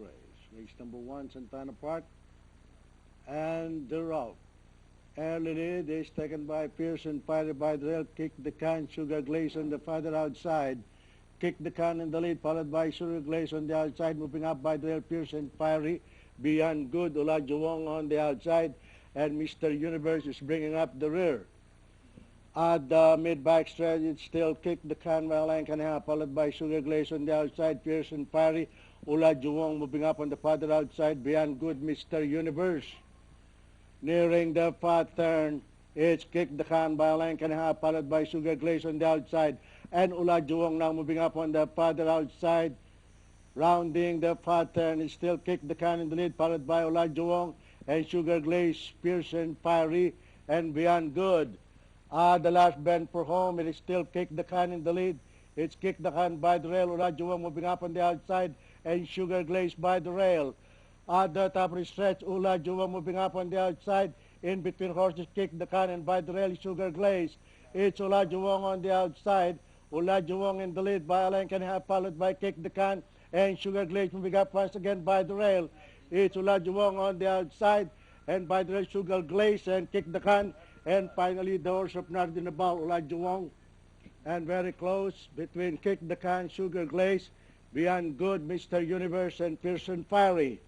race. Race number 1, Santana Park. And they're out. Early lead is taken by Pearson, fired by the rail, kick the can, Sugar Glaze on the farther outside. Kick the can in the lead, followed by Sugar Glaze on the outside, moving up by the rail, Pearson, Fiery, Beyond Good, Olajuwong on the outside, and Mr. Universe is bringing up the rear. At the mid-back stretch, it's still Kick the Can by Alain Caneja, followed by Sugar Glaze on the outside, Pearson, Fiery, Olajuwong moving up on the farther outside, Beyond Good, Mr. Universe. Nearing the far turn, it's Kick the Can by Alain Caneja, followed by Sugar Glaze on the outside, and Olajuwong now moving up on the farther outside. Rounding the far turn, it's still Kick the Can in the lead, followed by Olajuwong and Sugar Glaze, Pearson, Fiery, and Beyond Good. The last bend for home, it is still Kick the Can in the lead. It's Kick the Can by the rail, Olajuwong moving up on the outside, and Sugar Glaze by the rail. At the top of the stretch, Olajuwong moving up on the outside. In between horses, Kick the Can, and by the rail, Sugar Glaze. It's Olajuwong on the outside. Olajuwong in the lead by Alain Caneja, followed by Kick the Can, and Sugar Glaze moving up once again by the rail. It's Olajuwong on the outside, and by the rail, Sugar Glaze and Kick the Can. And finally, the horse of Nardinabal, Olajuwong. And very close between Kick the Can, Sugar Glaze, Beyond Good, Mr. Universe, and Pearson, Fiery.